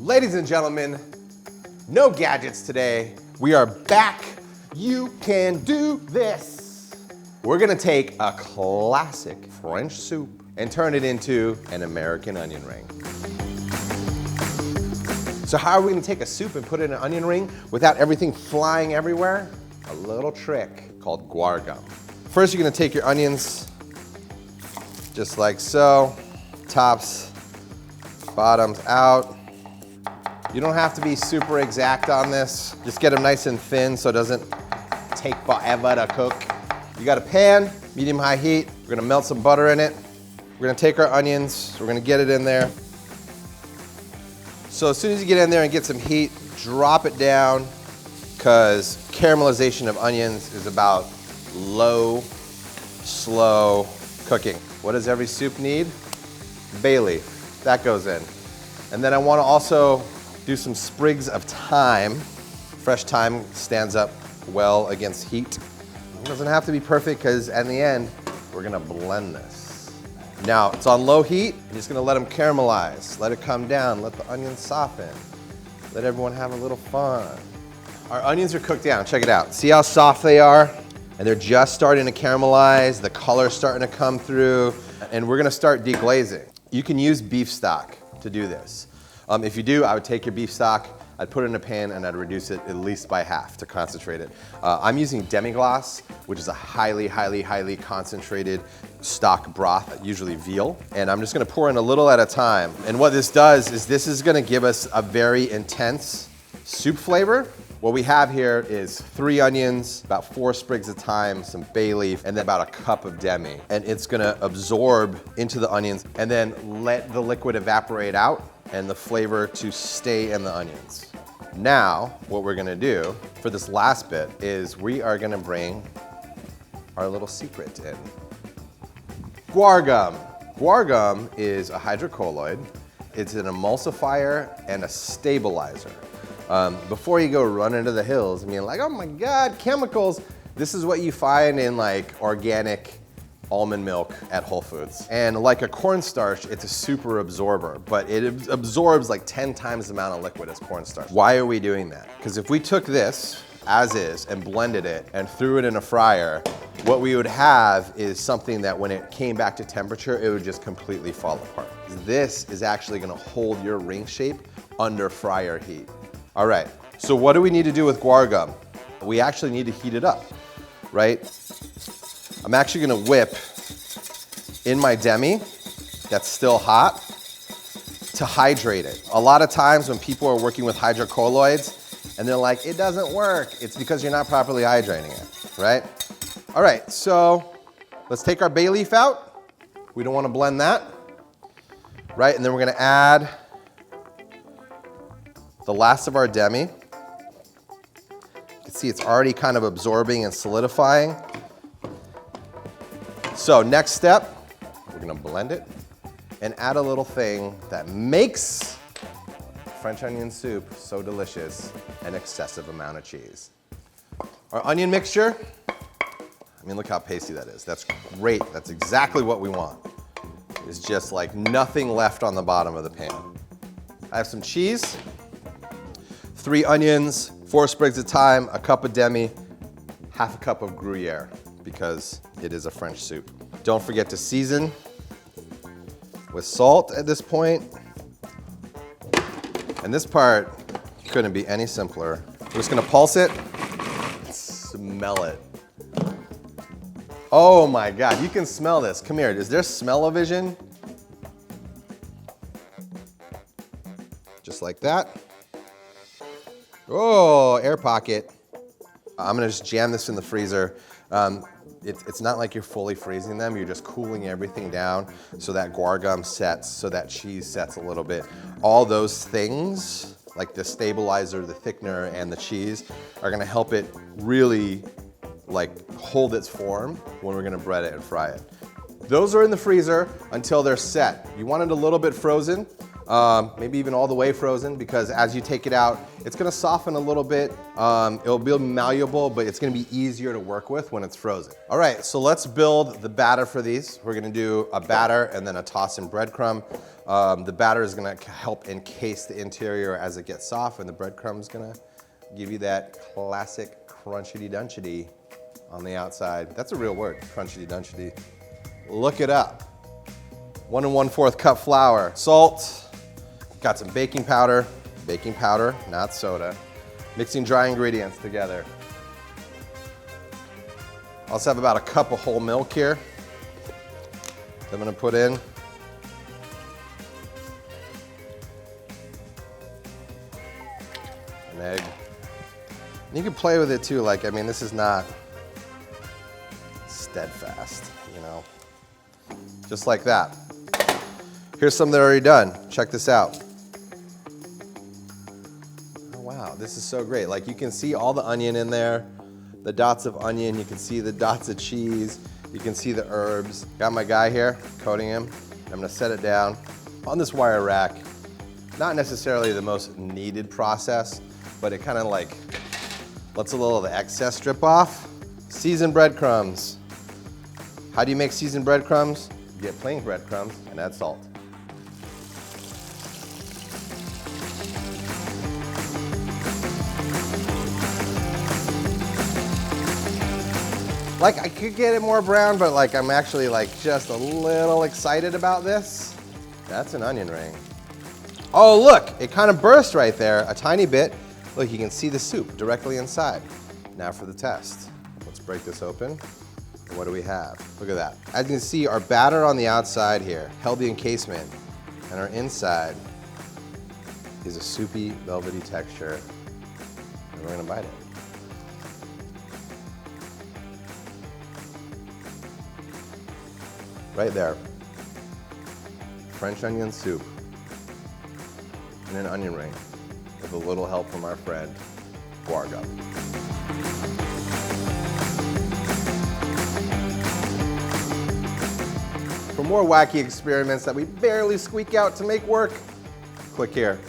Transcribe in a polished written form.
Ladies and gentlemen, no gadgets today. We are back. You can do this. We're gonna take a classic French soup and turn it into an American onion ring. So how are we gonna take a soup and put it in an onion ring without everything flying everywhere? A little trick called guar gum. First, you're gonna take your onions, just like so, tops, bottoms out. You don't have to be super exact on this. Just get them nice and thin so it doesn't take forever to cook. You got a pan, medium-high heat. We're gonna melt some butter in it. We're gonna take our onions, we're gonna get it in there. So as soon as you get in there and get some heat, drop it down, because caramelization of onions is about low, slow cooking. What does every soup need? Bay leaf, that goes in. And then I wanna also do some sprigs of thyme. Fresh thyme stands up well against heat. It doesn't have to be perfect, because in the end, we're gonna blend this. Now, it's on low heat. You're just gonna let them caramelize. Let it come down, let the onions soften. Let everyone have a little fun. Our onions are cooked down, check it out. See how soft they are? And they're just starting to caramelize, the color's starting to come through, and we're gonna start deglazing. You can use beef stock to do this. If you do, I would take your beef stock, I'd put it in a pan, and I'd reduce it at least by half to concentrate it. I'm using demi-glace, which is a highly, highly, highly concentrated stock broth, usually veal. And I'm just gonna pour in a little at a time. And what this does is this is gonna give us a very intense soup flavor. What we have here is 3 onions, about 4 sprigs of thyme, some bay leaf, and then about a cup of demi. And it's gonna absorb into the onions and then let the liquid evaporate out and the flavor to stay in the onions. Now, what we're gonna do for this last bit is we are gonna bring our little secret in. Guar gum. Guar gum is a hydrocolloid. It's an emulsifier and a stabilizer. Before you go run into the hills and being like, oh my God, chemicals, this is what you find in like organic almond milk at Whole Foods. And like a cornstarch, it's a super absorber, but it absorbs like 10 times the amount of liquid as cornstarch. Why are we doing that? Because if we took this as is and blended it and threw it in a fryer, what we would have is something that when it came back to temperature, it would just completely fall apart. This is actually gonna hold your ring shape under fryer heat. All right, so what do we need to do with guar gum? We actually need to heat it up, right? I'm actually gonna whip in my demi that's still hot to hydrate it. A lot of times when people are working with hydrocolloids and they're like, it doesn't work, it's because you're not properly hydrating it, right? All right, so let's take our bay leaf out. We don't wanna blend that, right? And then we're gonna add the last of our demi. You can see it's already kind of absorbing and solidifying. So next step, we're gonna blend it and add a little thing that makes French onion soup so delicious, an excessive amount of cheese. Our onion mixture, I mean, look how pasty that is. That's great, that's exactly what we want. It's just like nothing left on the bottom of the pan. I have some cheese, 3 onions, 4 sprigs of thyme, a cup of demi, half a cup of Gruyere, because it is a French soup. Don't forget to season with salt at this point. And this part couldn't be any simpler. We're just gonna pulse it, smell it. Oh my God, you can smell this. Come here, is there smell-o-vision? Just like that. Oh, air pocket. I'm gonna just jam this in the freezer. It's not like you're fully freezing them, you're just cooling everything down so that guar gum sets, so that cheese sets a little bit. All those things, like the stabilizer, the thickener, and the cheese, are gonna help it really like hold its form when we're gonna bread it and fry it. Those are in the freezer until they're set. You want it a little bit frozen, maybe even all the way frozen, because as you take it out, it's gonna soften a little bit. It'll be malleable, but it's gonna be easier to work with when it's frozen. All right, so let's build the batter for these. We're gonna do a batter and then a toss in breadcrumb. The batter is gonna help encase the interior as it gets soft, and the breadcrumb is gonna give you that classic crunchity-dunchity on the outside. That's a real word, crunchity-dunchity. Look it up. 1 1/4 cup flour, salt, got some baking powder, not soda. Mixing dry ingredients together. I also have about a cup of whole milk here that I'm gonna put in. An egg. And you can play with it too, like, I mean, this is not steadfast, you know? Just like that. Here's some that are already done. Check this out. Oh wow, this is so great. Like, you can see all the onion in there, the dots of onion, you can see the dots of cheese, you can see the herbs. Got my guy here, coating him. I'm gonna set it down on this wire rack. Not necessarily the most needed process, but it kind of like lets a little of the excess drip off. Seasoned breadcrumbs. How do you make seasoned breadcrumbs? You get plain breadcrumbs and add salt. Like, I could get it more brown, but like, I'm actually like just a little excited about this. That's an onion ring. Oh look, it kind of burst right there, a tiny bit. Look, you can see the soup directly inside. Now for the test. Let's break this open. And what do we have? Look at that. As you can see, our batter on the outside here held the encasement, and our inside is a soupy, velvety texture. And we're gonna bite it. Right there. French onion soup and an onion ring with a little help from our friend, Guarga. For more wacky experiments that we barely squeak out to make work, click here.